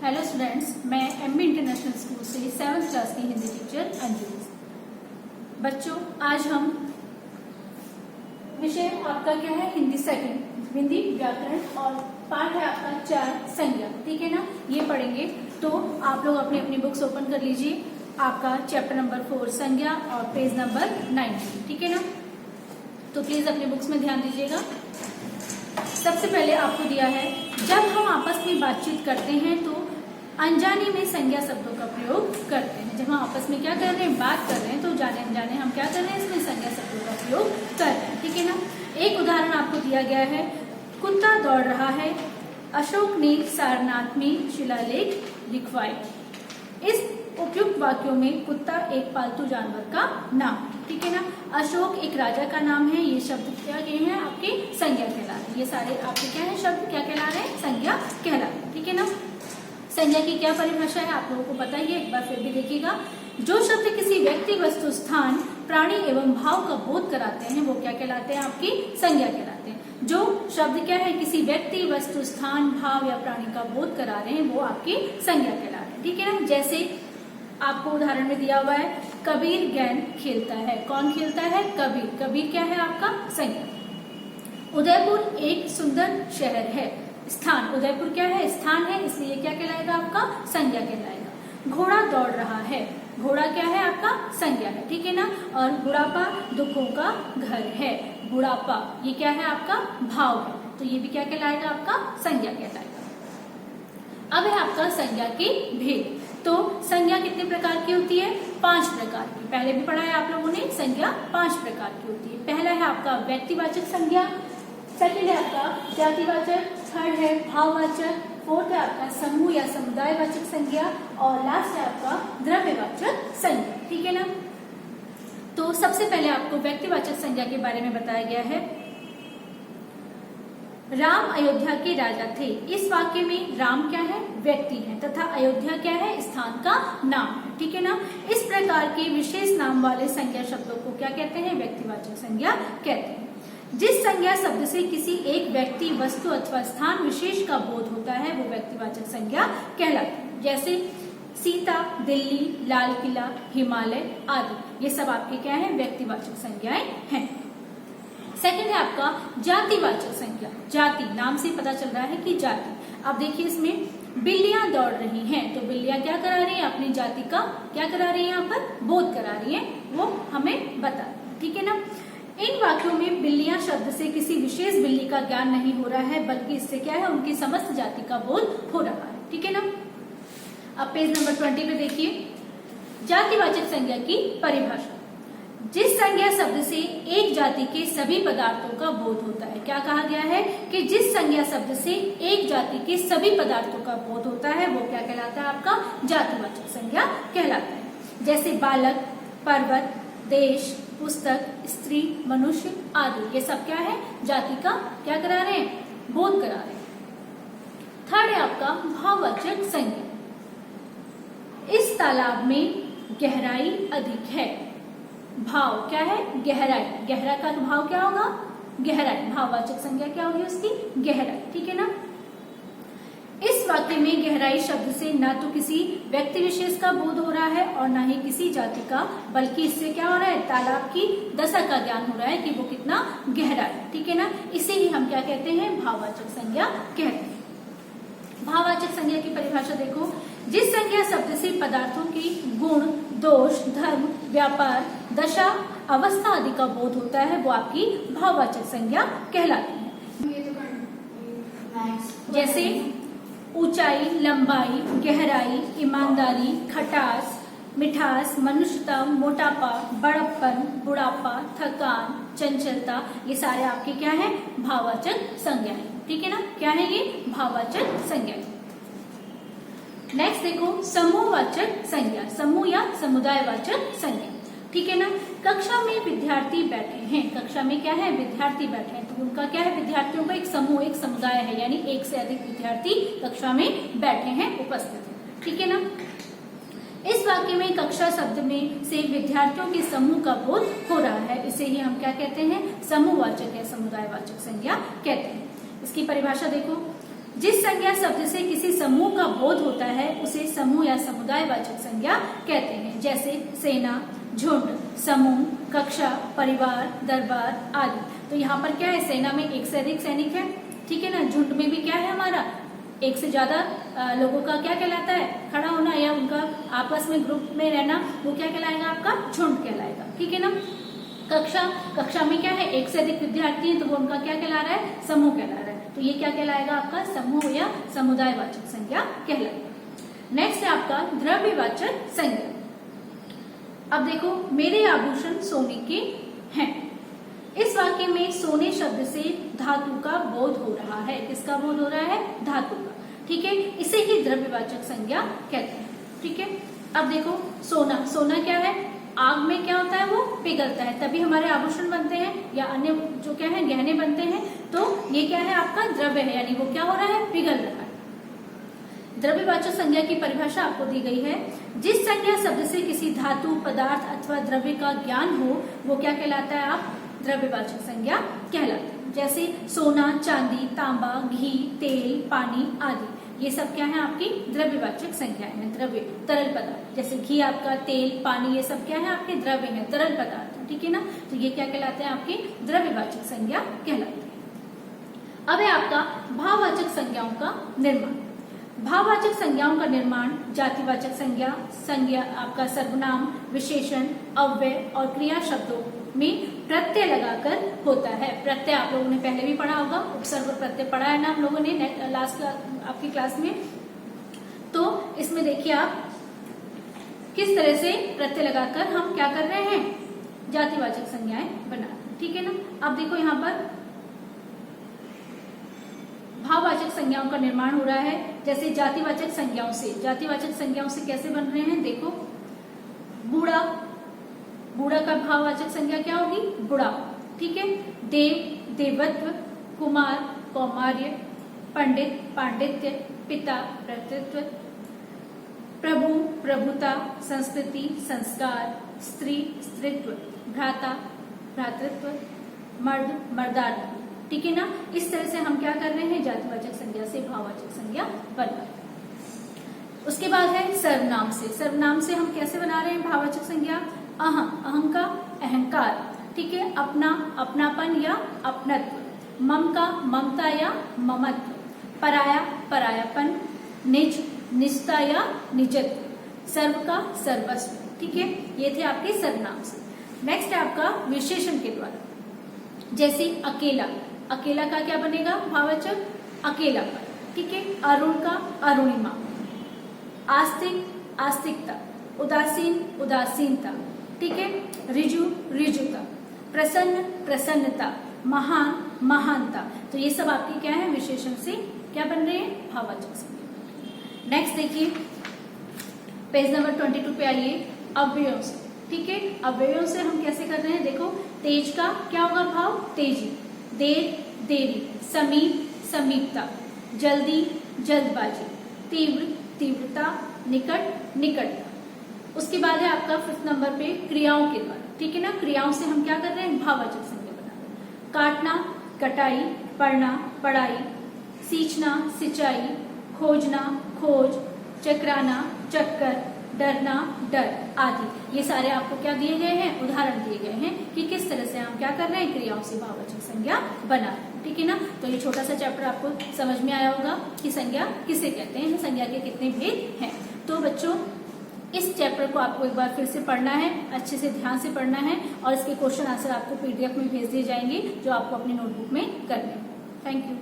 Hello students, मैं MB international school से 7th class की हिंदी टीचर अंजलि। बच्चों, आज हम विषय आपका क्या है? हिंदी सेकंड, हिंदी व्याकरण, और पाठ है आपका 4 संज्ञा। ठीक है ना? ये पढ़ेंगे। तो आप लोग अपनी अपनी बुक्स ओपन कर लीजिए। आपका चैप्टर नंबर 4 संज्ञा और पेज नंबर 90। ठीक है ना? तो प्लीज अपनी बुक्स में ध्यान दीजिएगा। सबसे पहले आपको दिया है, जब हम आपस में बातचीत करते हैं तो अनजाने में संज्ञा शब्दों का प्रयोग करते हैं। जब हम आपस में क्या कर रहे हैं? बात कर रहे हैं, तो जाने अनजाने हम क्या कर रहे हैं? इसमें संज्ञा शब्दों का प्रयोग कर रहे हैं। ठीक है ना? एक उदाहरण आपको दिया गया है, कुत्ता दौड़ रहा है, अशोक ने सारनाथ में शिलालेख लिखवाए। इस उपयुक्त वाक्यों में कुत्ता एक पालतू जानवर का नाम है। ठीक है ना? अशोक एक राजा का नाम है। ये शब्द क्या हैं? आपके संज्ञा कहला रहे हैं। ये सारे आपके क्या है? शब्द क्या कहला रहे हैं? संज्ञा कहला रहे हैं। ठीक है ना? संज्ञा की क्या परिभाषा है आप लोगों को पता ही है, एक बार फिर भी देखिएगा। जो शब्द किसी व्यक्ति, वस्तु, स्थान, प्राणी एवं भाव का बोध कराते हैं वो क्या कहलाते हैं? आपकी संज्ञा कहलाते हैं। जो शब्द क्या है? किसी व्यक्ति, वस्तु, स्थान, भाव या प्राणी का बोध करा रहे हैं वो आपकी संज्ञा कहला रहे हैं। ठीक है ना? जैसे आपको उदाहरण में दिया हुआ है, कबीर गेंद खेलता है। कौन खेलता है? कबीर। कबीर क्या है? आपका संज्ञा। उदयपुर एक सुंदर शहर है। स्थान, उदयपुर क्या है? स्थान है, इसलिए क्या कहलाएगा? आपका संज्ञा कहलाएगा। घोड़ा दौड़ रहा है। घोड़ा क्या है? आपका संज्ञा है। ठीक है ना? और बुढ़ापा दुखों का घर है। बुढ़ापा ये क्या है? आपका भाव है, तो ये भी क्या कहलाएगा? आपका संज्ञा कहलाएगा। अब है आपका संज्ञा के भेद। तो संज्ञा कितने प्रकार की होती है? 5 प्रकार की। पहले भी पढ़ा है आप लोगों ने। संज्ञा 5 प्रकार की होती है। पहला है आपका व्यक्तिवाचक संज्ञा, सेकंड है आपका जातिवाचक, थर्ड है भाववाचक, फोर्थ है आपका समूह या समुदायवाचक संज्ञा, और लास्ट है आपका द्रव्यवाचक संज्ञा। ठीक है ना? तो सबसे पहले आपको व्यक्तिवाचक संज्ञा के बारे में बताया गया है। राम अयोध्या के राजा थे। इस वाक्य में राम क्या है? व्यक्ति है, तथा अयोध्या क्या है? स्थान का नाम है। ठीक है ना? इस प्रकार के विशेष नाम वाले संज्ञा शब्दों को क्या कहते हैं? व्यक्तिवाचक संज्ञा कहते हैं। जिस संज्ञा शब्द से किसी एक व्यक्ति, वस्तु अथवा स्थान विशेष का बोध होता है वो व्यक्तिवाचक संज्ञा कहलाती है। जैसे सीता, दिल्ली, लाल किला, हिमालय आदि, ये सब आपके क्या है? व्यक्तिवाचक संज्ञाएं हैं। सेकंड है आपका जातिवाचक संज्ञा। जाति, नाम से पता चल रहा है कि जाति। अब देखिए इसमें बिल्लियां दौड़ रही हैं, तो बिल्लियां क्या करा रही हैं? अपनी जाति का क्या करा रही है? यहाँ पर बोध करा रही है, वो हमें बता रही है। ठीक है ना? इन वाक्यों में बिल्लियां शब्द से किसी विशेष बिल्ली का ज्ञान नहीं हो रहा है, बल्कि इससे क्या है? उनकी समस्त जाति का बोध हो रहा है। ठीक है ना? अब पेज नंबर 20 पे देखिए, जातिवाचक संज्ञा की परिभाषा। जिस संज्ञा शब्द से एक जाति के सभी पदार्थों का बोध होता है। क्या कहा गया है? कि जिस संज्ञा शब्द से एक जाति के सभी पदार्थों का बोध होता है वो क्या कहलाता है? आपका जातिवाचक संज्ञा कहलाता है। जैसे बालक, पर्वत, देश, पुस्तक, स्त्री, मनुष्य आदि, ये सब क्या है? जाति का क्या करा रहे हैं? बोध करा रहे हैं। थर्ड है आपका भाववाचक संज्ञा। इस तालाब में गहराई अधिक है। भाव क्या है? गहराई। गहरा का भाव क्या होगा? गहराई। भाववाचक संज्ञा क्या होगी उसकी? गहराई। ठीक है ना? इस वाक्य में गहराई शब्द से न तो किसी व्यक्ति विशेष का बोध हो रहा है और न ही किसी जाति का, बल्कि इससे क्या हो रहा है? तालाब की दशा का ज्ञान हो रहा है कि वो कितना गहरा है। ठीक है ना? इसे ही हम क्या कहते हैं? भाववाचक संज्ञा कहते हैं। भाववाचक संज्ञा की परिभाषा देखो, जिस संज्ञा शब्द से पदार्थों की गुण, दोष, धर्म, व्यापार, दशा, अवस्था आदि का बोध होता है वो आपकी भाववाचक संज्ञा कहलाती है। जैसे ऊंचाई, लंबाई, गहराई, ईमानदारी, खटास, मिठास, मनुष्यता, मोटापा, बड़प्पन, बुढ़ापा, थकान, चंचलता, ये सारे आपके क्या है? भाववाचक संज्ञाएं। ठीक है ना? क्या है ये? भाववाचक संज्ञाएं। नेक्स्ट देखो, समूहवाचक संज्ञा, समूह या समुदायवाचक संज्ञा। ठीक है ना? कक्षा में विद्यार्थी बैठे हैं। कक्षा में क्या है? विद्यार्थी बैठे हैं, तो उनका क्या है? विद्यार्थियों का एक समूह, एक समुदाय है, यानी एक से अधिक विद्यार्थी कक्षा में बैठे हैं, उपस्थित हैं। ठीक है ना? इस वाक्य में कक्षा शब्द में से विद्यार्थियों के समूह का बोध हो रहा है, इसे ही हम क्या कहते हैं? समूहवाचक या समुदायवाचक संज्ञा कहते हैं। इसकी परिभाषा देखो, जिस संज्ञा शब्द से किसी समूह का बोध होता है उसे समूह या समुदाय वाचक संज्ञा कहते हैं। जैसे सेना, झुंड, समूह, कक्षा, परिवार, दरबार आदि। तो यहाँ पर क्या है, सेना में एक से अधिक सैनिक है, ठीक है ना। झुंड में भी क्या है हमारा, एक से ज्यादा लोगों का क्या कहलाता है, खड़ा होना या उनका आपस में ग्रुप में रहना, वो क्या कहलाएगा, आपका झुंड कहलाएगा, ठीक है ना। कक्षा में क्या है, एक से अधिक विद्यार्थी हैं, तो वो उनका क्या कहला रहा है, समूह कहला रहा है। तो ये क्या कहलाएगा, आपका समूह या समुदाय वाचक संज्ञा कहलाएगा। नेक्स्ट है आपका द्रव्यवाचक संज्ञा। अब देखो, मेरे आभूषण सोने के हैं। इस वाक्य में सोने शब्द से धातु का बोध हो रहा है। किसका बोध हो रहा है, धातु का, ठीक है। इसे ही द्रव्यवाचक संज्ञा कहते हैं, ठीक है। अब देखो, सोना क्या है, आग में क्या होता है, वो पिघलता है, तभी हमारे आभूषण बनते हैं या अन्य जो क्या है गहने बनते हैं। तो ये क्या है, आपका द्रव्य है, यानी वो क्या हो रहा है, पिघल रहा है। द्रव्यवाचक संज्ञा की परिभाषा आपको दी गई है। जिस संज्ञा शब्द से किसी धातु, पदार्थ अथवा द्रव्य का ज्ञान हो, वो क्या कहलाता है, आप द्रव्यवाचक संज्ञा कहलाता है। जैसे सोना, चांदी, तांबा, घी, तेल, पानी आदि, ये सब क्या है, आपकी द्रव्यवाचक संज्ञाएं हैं। द्रव्य, तरल पदार्थ, जैसे घी आपका, तेल, पानी, ये सब क्या है, आपके द्रव्य है, तरल पदार्थ, ठीक है ना। तो ये क्या कहलाते हैं, आपकी द्रव्यवाचक संज्ञा कहलाते हैं। अब है आपका भाववाचक संज्ञाओं का निर्माण। भाववाचक संज्ञाओं का निर्माण जातिवाचक संज्ञा आपका सर्वनाम, विशेषण, अव्यय और क्रिया शब्दों में प्रत्यय लगाकर होता है। प्रत्यय आप लोगों ने पहले भी पढ़ा होगा, उपसर्ग और प्रत्यय पढ़ा है ना हम लोगों ने लास्ट आपकी क्लास में। तो इसमें देखिए आप किस तरह से प्रत्यय लगाकर हम क्या कर रहे हैं, जातिवाचक संज्ञाएं बना, ठीक है ना। अब देखो यहाँ पर भाववाचक संज्ञाओं का निर्माण हो रहा है। जैसे जातिवाचक संज्ञाओं से कैसे बन रहे हैं, देखो, बूढ़ा का भाववाचक संज्ञा क्या होगी, बुढ़ा, ठीक है। देव, देवत्व, कुमार, कौमार्य, पंडित, पांडित्य, पिता, पितृत्व, प्रभु, प्रभुता, संस्कृति, संस्कार, स्त्री, स्त्रीत्व, भ्राता, भ्रातृत्व, मर्द, मर्दार्थ, ठीक है ना। इस तरह से हम क्या कर रहे हैं, जातिवाचक संज्ञा से भाववाचक संज्ञा बना रहे हैं। उसके बाद है सर्वनाम से हम कैसे बना रहे हैं भाववाचक संज्ञा, अहम, अहं का अहंकार, ठीक है। अपना, अपनापन या अपनत्व, मम का ममता या ममत्व, पराया, परायापन, निज, निजता या निजत्व, सर्व का सर्वस्व, ठीक है। ये थे आपके सर्वनाम से। नेक्स्ट है आपका विशेषण के द्वारा। जैसे अकेला का क्या बनेगा भाववाचक, अकेलापन, ठीक है। अरुण का अरुणिमा, आस्तिक, आस्तिकता, उदासीन, उदासीनता, ठीक है। ऋजु, ऋजुता, प्रसन्न, प्रसन्नता, महान, महानता। तो ये सब आपकी क्या है, विशेषण से क्या बन रहे हैं, भाववाचक संज्ञा। नेक्स्ट देखिए, पेज नंबर 22 पे आइए, अव्ययों से, ठीक है। अव्ययों से हम कैसे कर रहे हैं, देखो, तेज का क्या होगा भाव, तेजी, देर, देरी, समीप, समीपता, जल्दी, जल्दबाजी, तीव्र, तीव्रता, निकट, निकटता। उसके बाद है आपका 5th नंबर पे क्रियाओं के द्वारा, ठीक है ना। क्रियाओं से हम क्या कर रहे हैं, भाववाचक संज्ञा बना रहे हैं। काटना, कटाई, पढ़ना, पढ़ाई, सींचना, सिंचाई, खोजना, खोज, चकराना, चक्कर, डरना, डर आदि। ये सारे आपको क्या दिए गए हैं, उदाहरण दिए गए हैं कि किस तरह से हम क्या कर रहे हैं, क्रियाओं से भाववाचक संज्ञा बना रहे हैं, ठीक है ना। तो ये छोटा सा चैप्टर आपको समझ में आया होगा कि संज्ञा किसे कहते हैं, संज्ञा के कितने भेद हैं। तो बच्चों, इस चैप्टर को आपको एक बार फिर से पढ़ना है, अच्छे से ध्यान से पढ़ना है, और इसके क्वेश्चन आंसर आपको PDF में भेज दिए जाएंगे जो आपको अपनी नोटबुक में करने हैं। Thank you.